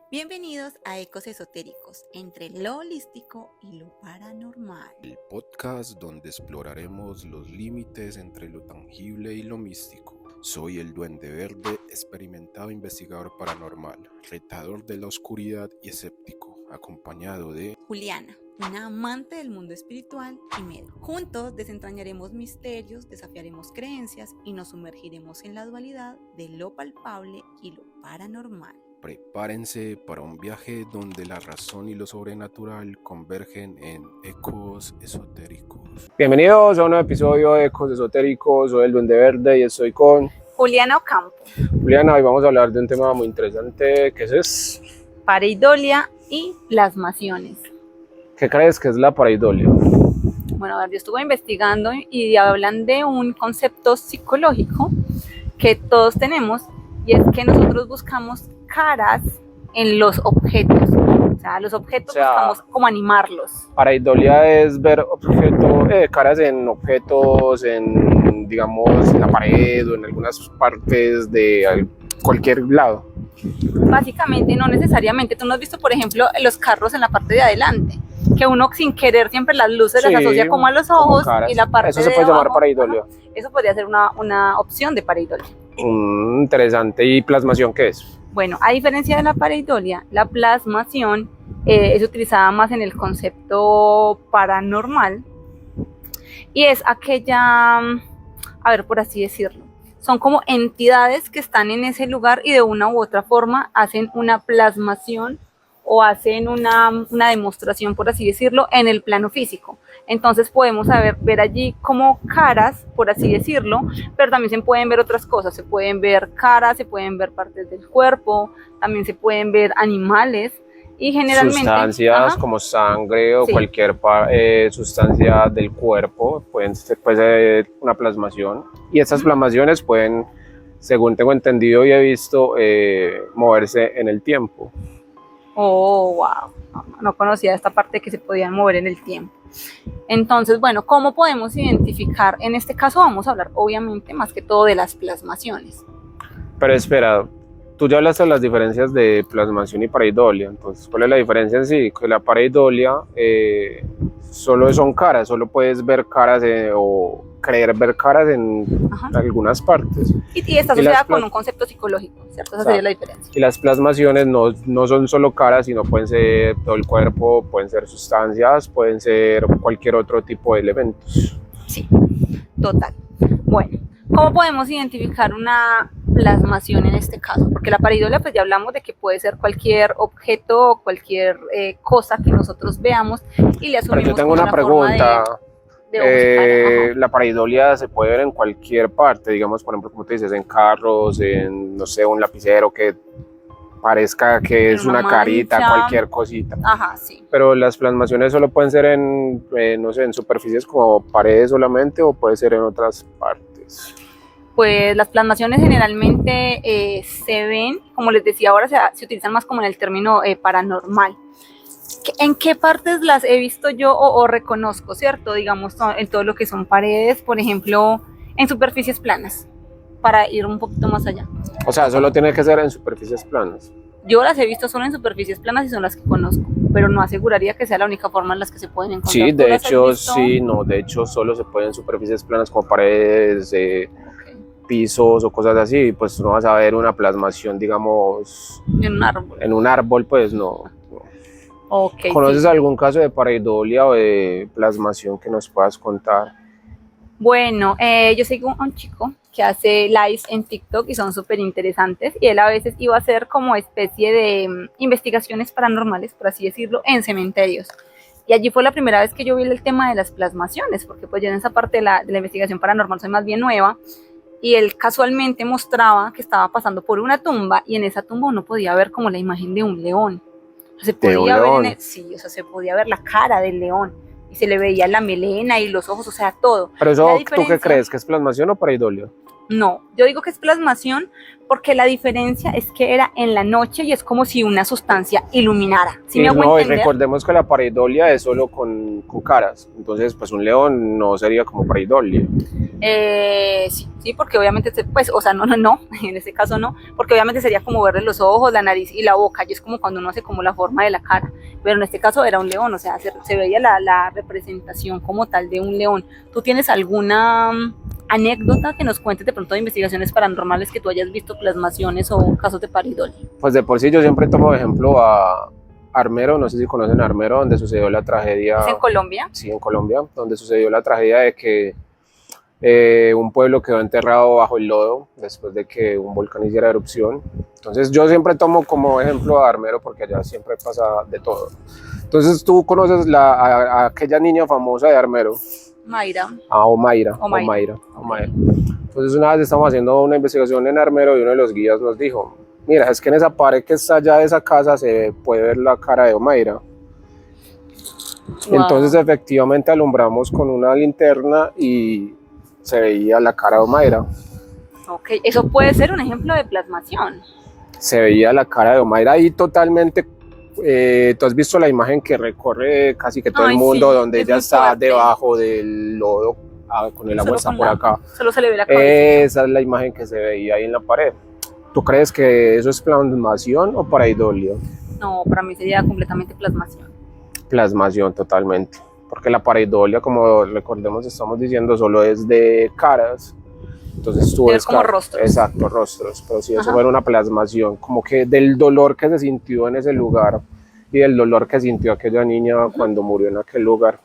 Bienvenidos a Ecos Esotéricos, entre lo holístico y lo paranormal. El podcast donde exploraremos los límites entre lo tangible y lo místico. Soy el Duende Verde, experimentado investigador paranormal, retador de la oscuridad y escéptico, acompañado de Juliana, una amante del mundo espiritual y medio. Juntos desentrañaremos misterios, desafiaremos creencias y nos sumergiremos en la dualidad de lo palpable y lo paranormal. Prepárense para un viaje donde la razón y lo sobrenatural convergen en ecos esotéricos. Bienvenidos a un nuevo episodio de Ecos Esotéricos. Soy el Duende Verde y estoy con Juliana Ocampo. Juliana. Hoy vamos a hablar de un tema muy interesante, que es Pareidolia y plasmaciones. ¿qué crees que es la pareidolia? Bueno, a ver, yo estuve investigando y hablan de un concepto psicológico que todos tenemos, y es que nosotros buscamos caras en los objetos. O sea, los objetos buscamos como animarlos. Pareidolia es ver caras en objetos, digamos, en la pared o en algunas partes de cualquier lado. Básicamente, no necesariamente. Tú no has visto, por ejemplo, los carros en la parte de adelante, que uno sin querer siempre las luces las asocia como a los ojos, y la parte eso se de puede abajo, llamar pareidolia. Eso podría ser una opción de pareidolia. Interesante. ¿Y plasmación qué es? Bueno, a diferencia de la pareidolia, la plasmación es utilizada más en el concepto paranormal, y es aquella, a ver, por así decirlo, son como entidades que están en ese lugar y de una u otra forma hacen una plasmación o hacen una demostración, por así decirlo, en el plano físico. Entonces podemos ver allí como caras, por así decirlo, pero también se pueden ver otras cosas. Se pueden ver caras, se pueden ver partes del cuerpo, también se pueden ver animales y generalmente sustancias como sangre o cualquier sustancia del cuerpo puede ser una plasmación, y estas plasmaciones pueden, según tengo entendido y he visto, moverse en el tiempo. Oh, wow, no conocía esta parte que se podían mover en el tiempo. Entonces, bueno, ¿cómo podemos identificar? En este caso vamos a hablar obviamente más que todo de las plasmaciones. Pero espera, tú ya hablaste de las diferencias de plasmación y pareidolia. Entonces, ¿cuál es la diferencia en sí? Que la pareidolia solo son caras, solo puedes ver caras o creer ver caras en algunas partes. Y está asociada con un concepto psicológico, ¿cierto? Esa sería la diferencia. Y las plasmaciones no son solo caras, sino pueden ser todo el cuerpo, pueden ser sustancias, pueden ser cualquier otro tipo de elementos. Sí, total. Bueno, ¿cómo podemos identificar una plasmación en este caso? Porque la pareidolia, pues ya hablamos de que puede ser cualquier objeto o cualquier cosa que nosotros veamos y le asumimos. Pero yo tengo una pregunta. La pareidolia se puede ver en cualquier parte, digamos, por ejemplo, como te dices, en carros, en, no sé, un lapicero que parezca que es una carita, cualquier cosita. Ajá, sí. Pero las plasmaciones solo pueden ser no sé, en superficies como paredes solamente, o puede ser en otras partes. Pues las plasmaciones generalmente se ven, como les decía ahora, se utilizan más como en el término paranormal. ¿En qué partes las he visto yo o reconozco, cierto? Digamos, en todo lo que son paredes, por ejemplo, en superficies planas, para ir un poquito más allá. O sea, solo tiene que ser en superficies planas. Yo las he visto solo en superficies planas y son las que conozco, pero no aseguraría que sea la única forma en las que se pueden encontrar. Sí, de hecho solo se pueden en superficies planas como paredes, pisos o cosas así. Pues no vas a ver una plasmación, digamos, en un árbol. En un árbol, pues no. Okay, ¿Conoces algún caso de pareidolia o de plasmación que nos puedas contar? Bueno, yo sigo a un chico que hace lives en TikTok y son súper interesantes, y él a veces iba a hacer como especie de investigaciones paranormales, por así decirlo, en cementerios. Y allí fue la primera vez que yo vi el tema de las plasmaciones, porque pues yo en esa parte de la investigación paranormal soy más bien nueva, y él casualmente mostraba que estaba pasando por una tumba, y en esa tumba uno podía ver como la imagen de un león. Se podía ver se podía ver la cara del león y se le veía la melena y los ojos, o sea, todo. Pero eso, ¿tú qué crees? ¿Que es plasmación o pareidolia? No, yo digo que es plasmación porque la diferencia es que era en la noche y es como si una sustancia iluminara. ¿Sí me hago No, y entender? recordemos que la pareidolia es solo con caras, entonces pues un león no sería como pareidolia. Sí, porque obviamente, pues, o sea, no, en este caso no, porque obviamente sería como verle los ojos, la nariz y la boca, y es como cuando uno hace como la forma de la cara, pero en este caso era un león, o sea, se veía la representación como tal de un león. ¿Tú tienes alguna anécdota que nos cuentes de pronto de investigaciones paranormales que tú hayas visto plasmaciones o casos de pareidolia? Pues de por sí yo siempre tomo de ejemplo a Armero, no sé si conocen Armero, donde sucedió la tragedia. ¿Es en Colombia? Sí, en Colombia, donde sucedió la tragedia de que un pueblo quedó enterrado bajo el lodo después de que un volcán hiciera erupción. Entonces yo siempre tomo como ejemplo a Armero porque allá siempre pasa de todo. Entonces tú conoces a aquella niña famosa de Armero. Mayra. Omaira. Omaira. Entonces una vez estamos haciendo una investigación en Armero y uno de los guías nos dijo, mira, es que en esa pared que está allá de esa casa se puede ver la cara de Omaira. Wow. Entonces efectivamente alumbramos con una linterna y se veía la cara de Omaira. Ok, eso puede ser un ejemplo de plasmación. Se veía la cara de Omaira ahí totalmente. Tú has visto la imagen que recorre casi que todo el mundo, sí, donde ella está fuerte, debajo del lodo, con el agua está por acá. Solo se le ve la cabeza. Esa es la imagen que se veía ahí en la pared. ¿Tú crees que eso es plasmación o pareidolia? No, para mí sería completamente plasmación. Plasmación totalmente, porque la pareidolia, como recordemos, estamos diciendo, solo es de caras. Entonces tú ves como rostros. Exacto, rostros. Pero si eso fuera una plasmación, como que del dolor que se sintió en ese lugar y del dolor que sintió aquella niña cuando murió en aquel lugar.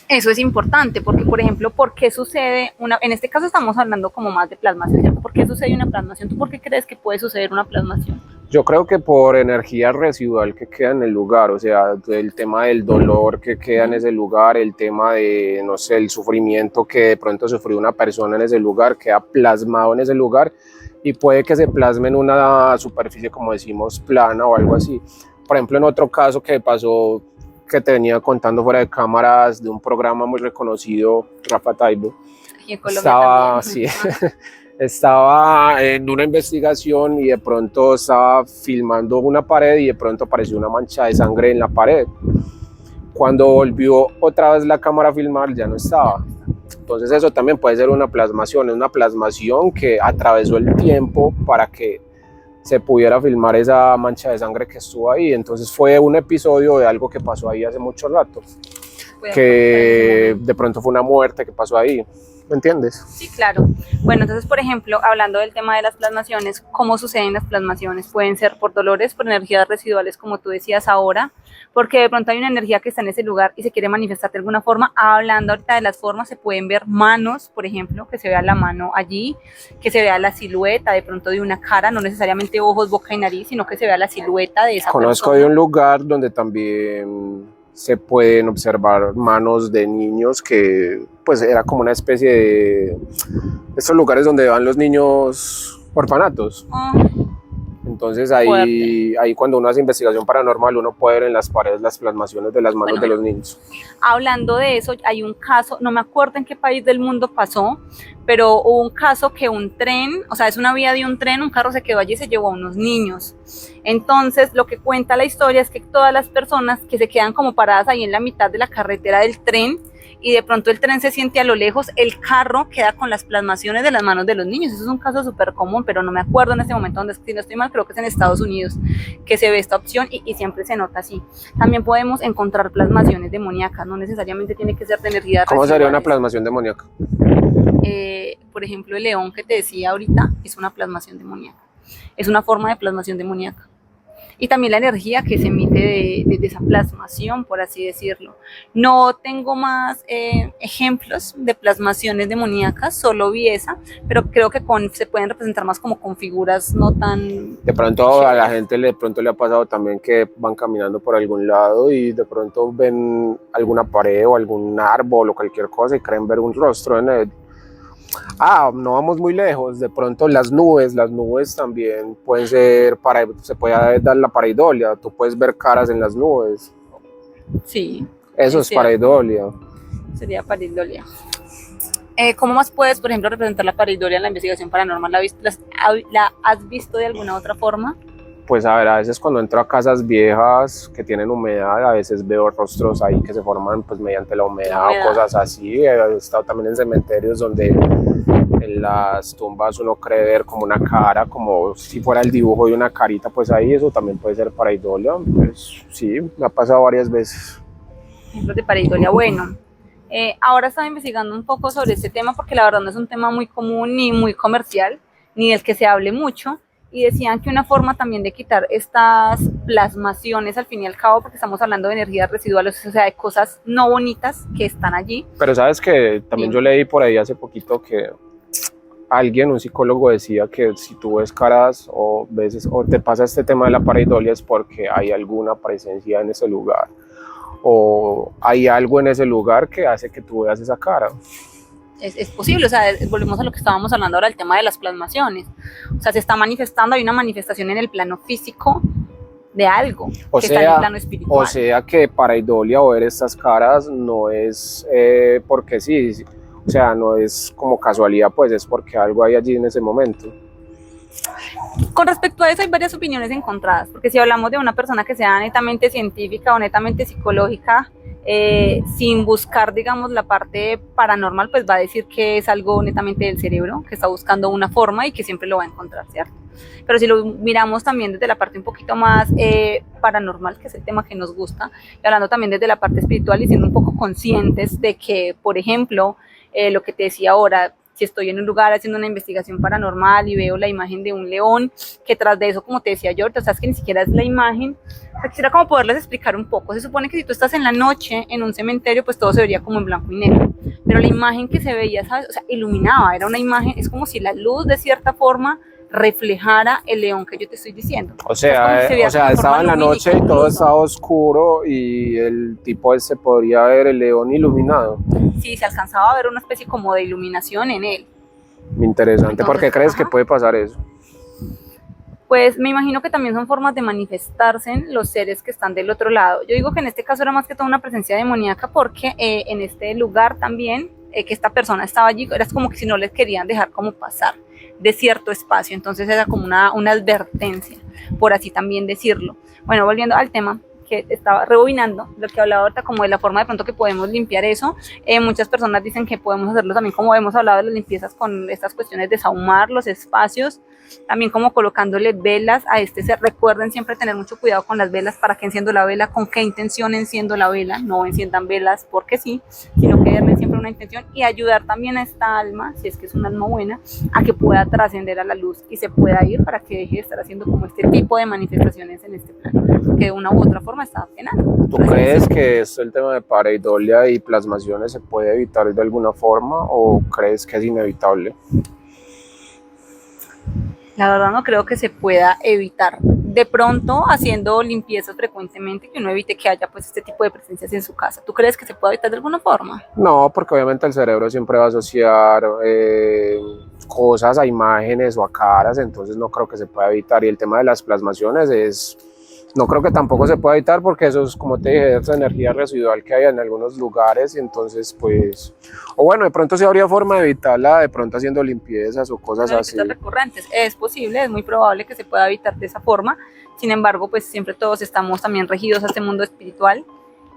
Eso es importante, porque por ejemplo, ¿por qué sucede en este caso estamos hablando como más de plasmación, ¿cierto? ¿Por qué sucede una plasmación? ¿Tú por qué crees que puede suceder una plasmación? Yo creo que por energía residual que queda en el lugar, o sea, el tema del dolor que queda en ese lugar, el tema de, no sé, el sufrimiento que de pronto sufrió una persona en ese lugar, queda plasmado en ese lugar y puede que se plasme en una superficie, como decimos, plana o algo así. Por ejemplo, en otro caso que pasó, que te venía contando fuera de cámaras de un programa muy reconocido, Rafa Taibo, y en Colombia también. Sí, estaba en una investigación y de pronto estaba filmando una pared y de pronto apareció una mancha de sangre en la pared. Cuando volvió otra vez la cámara a filmar ya no estaba. Entonces eso también puede ser una plasmación que atravesó el tiempo para que se pudiera filmar esa mancha de sangre que estuvo ahí. Entonces fue un episodio de algo que pasó ahí hace mucho rato, que de pronto fue una muerte que pasó ahí. ¿Me entiendes? Sí, claro. Bueno, entonces, por ejemplo, hablando del tema de las plasmaciones, ¿cómo suceden las plasmaciones? Pueden ser por dolores, por energías residuales, como tú decías ahora, porque de pronto hay una energía que está en ese lugar y se quiere manifestar de alguna forma. Hablando ahorita de las formas, se pueden ver manos, por ejemplo, que se vea la mano allí, que se vea la silueta de pronto de una cara, no necesariamente ojos, boca y nariz, sino que se vea la silueta de esa persona. Conozco de un lugar donde también se pueden observar manos de niños que pues era como una especie de estos lugares donde van los niños orfanatos. Entonces ahí cuando uno hace investigación paranormal uno puede ver en las paredes las plasmaciones de las manos de los niños. Hablando de eso, hay un caso, no me acuerdo en qué país del mundo pasó, pero hubo un caso que un tren, o sea, es una vía de un tren, un carro se quedó allí y se llevó a unos niños. Entonces, lo que cuenta la historia es que todas las personas que se quedan como paradas ahí en la mitad de la carretera del tren, y de pronto el tren se siente a lo lejos, el carro queda con las plasmaciones de las manos de los niños. Eso es un caso súper común, pero no me acuerdo en este momento dónde, si no estoy mal, creo que es en Estados Unidos que se ve esta opción y siempre se nota así. También podemos encontrar plasmaciones demoníacas, no necesariamente tiene que ser de energía residuales. ¿Cómo sería una plasmación demoníaca? Por ejemplo, el león que te decía ahorita es una plasmación demoníaca, es una forma de plasmación demoníaca. Y también la energía que se emite de esa plasmación, por así decirlo. No tengo más ejemplos de plasmaciones demoníacas, solo vi esa, pero creo que se pueden representar más como con figuras no tan... De pronto a la gente le ha pasado también que van caminando por algún lado y de pronto ven alguna pared o algún árbol o cualquier cosa y creen ver un rostro en él. No vamos muy lejos, de pronto las nubes también pueden ser, se puede dar la pareidolia, tú puedes ver caras en las nubes. Sí. Eso es pareidolia. Sería pareidolia. ¿Cómo más puedes, por ejemplo, representar la pareidolia en la investigación paranormal? ¿La has visto de alguna otra forma? Pues a ver, a veces cuando entro a casas viejas que tienen humedad, a veces veo rostros ahí que se forman pues mediante la humedad o cosas así. He estado también en cementerios donde en las tumbas uno cree ver como una cara, como si fuera el dibujo de una carita, pues ahí eso también puede ser pareidolia. Pues sí, me ha pasado varias veces. Ejemplos de pareidolia, bueno. Ahora estaba investigando un poco sobre este tema porque la verdad no es un tema muy común ni muy comercial, ni del que se hable mucho. Y decían que una forma también de quitar estas plasmaciones al fin y al cabo, porque estamos hablando de energías residuales, o sea, de cosas no bonitas que están allí. Pero sabes que también yo leí por ahí hace poquito que alguien, un psicólogo, decía que si tú ves caras o veces o te pasa este tema de la pareidolia es porque hay alguna presencia en ese lugar o hay algo en ese lugar que hace que tú veas esa cara. Es posible, o sea, volvemos a lo que estábamos hablando ahora, el tema de las plasmaciones. O sea, se está manifestando, hay una manifestación en el plano físico de algo que está en el plano espiritual. O sea que pareidolia o ver estas caras no es porque sí, o sea, no es como casualidad, pues es porque algo hay allí en ese momento. Con respecto a eso hay varias opiniones encontradas, porque si hablamos de una persona que sea netamente científica o netamente psicológica, sin buscar, digamos, la parte paranormal, pues va a decir que es algo netamente del cerebro, que está buscando una forma y que siempre lo va a encontrar, ¿cierto? Pero si lo miramos también desde la parte un poquito más paranormal, que es el tema que nos gusta, y hablando también desde la parte espiritual y siendo un poco conscientes de que, por ejemplo, lo que te decía ahora, si estoy en un lugar haciendo una investigación paranormal y veo la imagen de un león, que tras de eso, como te decía yo, o sea, es que ni siquiera es la imagen, o sea, quisiera como poderles explicar un poco. Se supone que si tú estás en la noche en un cementerio, pues todo se vería como en blanco y negro, pero la imagen que se veía, ¿sabes? O sea, iluminaba, era una imagen, es como si la luz de cierta forma reflejara el león que yo te estoy diciendo. O sea, estaba en la noche y todo estaba oscuro y el tipo ese podría ver el león iluminado. Sí, se alcanzaba a ver una especie como de iluminación en él. Interesante. Entonces, ¿por qué crees que puede pasar eso? Pues me imagino que también son formas de manifestarse los seres que están del otro lado. Yo digo que en este caso era más que todo una presencia demoníaca porque en este lugar también, que esta persona estaba allí, era como que si no les querían dejar como pasar de cierto espacio, entonces era como una advertencia, por así también decirlo. Bueno, volviendo al tema que estaba rebobinando, lo que hablaba ahorita como de la forma de pronto que podemos limpiar eso, muchas personas dicen que podemos hacerlo también como hemos hablado de las limpiezas con estas cuestiones de sahumar los espacios, también como colocándole velas a este ser. Recuerden siempre tener mucho cuidado con las velas, para que enciendo la vela, con qué intención enciendo la vela, no enciendan velas porque sí, sino que darle siempre una intención y ayudar también a esta alma, si es que es un alma buena, a que pueda trascender a la luz y se pueda ir para que deje de estar haciendo como este tipo de manifestaciones en este plano, que de una u otra forma está penando. ¿Tú crees que el tema de pareidolia y plasmaciones se puede evitar de alguna forma o crees que es inevitable? La verdad no creo que se pueda evitar. De pronto haciendo limpiezas frecuentemente, que uno evite que haya pues este tipo de presencias en su casa. ¿Tú crees que se puede evitar de alguna forma? No, porque obviamente el cerebro siempre va a asociar cosas a imágenes o a caras, entonces no creo que se pueda evitar. Y el tema de las plasmaciones no creo que tampoco se pueda evitar porque eso es, como te dije, esa energía residual que hay en algunos lugares y entonces pues, o bueno, de pronto sí habría forma de evitarla, de pronto haciendo limpiezas o cosas así. Recurrentes, es posible, es muy probable que se pueda evitar de esa forma, sin embargo pues siempre todos estamos también regidos a este mundo espiritual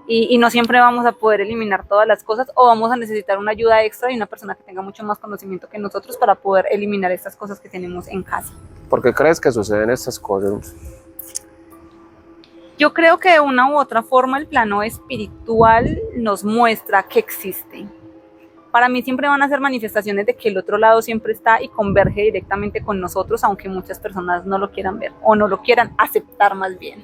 y no siempre vamos a poder eliminar todas las cosas o vamos a necesitar una ayuda extra y una persona que tenga mucho más conocimiento que nosotros para poder eliminar estas cosas que tenemos en casa. ¿Por qué crees que suceden estas cosas? Yo creo que de una u otra forma el plano espiritual nos muestra que existe. Para mí siempre van a ser manifestaciones de que el otro lado siempre está y converge directamente con nosotros, aunque muchas personas no lo quieran ver o no lo quieran aceptar más bien.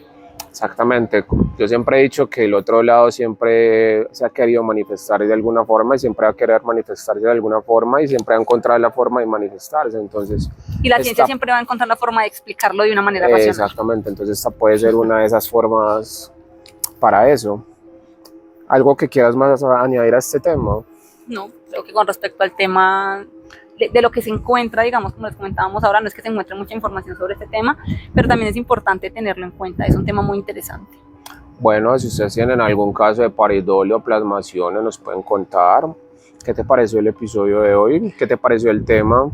Exactamente, yo siempre he dicho que el otro lado siempre se ha querido manifestar de alguna forma y siempre va a querer manifestarse de alguna forma y siempre va a encontrar la forma de manifestarse, entonces... Y la ciencia siempre va a encontrar la forma de explicarlo de una manera racional. Exactamente, entonces esta puede ser una de esas formas para eso. ¿Algo que quieras más añadir a este tema? No, creo que con respecto al tema de lo que se encuentra, digamos, como les comentábamos ahora, no es que se encuentre mucha información sobre este tema, pero también es importante tenerlo en cuenta, es un tema muy interesante. Bueno, si ustedes tienen algún caso de pareidolia o plasmaciones, nos pueden contar. ¿Qué te pareció el episodio de hoy? ¿Qué te pareció el tema?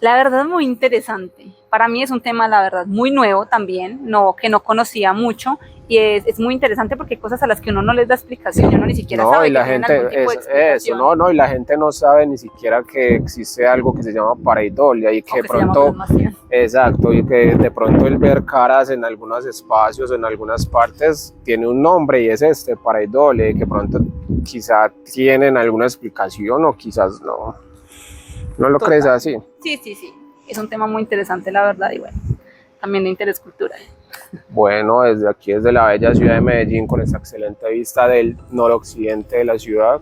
La verdad, muy interesante. Para mí es un tema, la verdad, muy nuevo también, que no conocía mucho. Y es muy interesante porque hay cosas a las que uno no les da explicación, y uno ni siquiera sabe Y la que tienen gente, algún tipo de eso, explicación. y la gente no sabe ni siquiera que existe algo que se llama pareidolia y O que de que se llama pronto, plasmación. exacto, y que de pronto el ver caras en algunos espacios, en algunas partes, tiene un nombre y es pareidolia, y que pronto quizá tienen alguna explicación o quizás no. ¿No lo crees Total. así? Sí, sí, sí. Es un tema muy interesante, la verdad, y bueno, también de interés cultural. Bueno, desde aquí, desde la bella ciudad de Medellín, con esta excelente vista del noroccidente de la ciudad,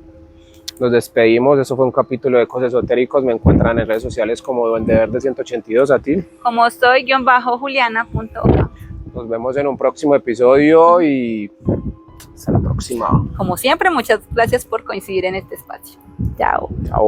nos despedimos. Eso fue un capítulo de Ecos Esotéricos. Me encuentran en redes sociales como Duende Verde 182. A ti. Como soy _Juliana.oca. Nos vemos en un próximo episodio y hasta la próxima. Como siempre, muchas gracias por coincidir en este espacio. Chao. Chao.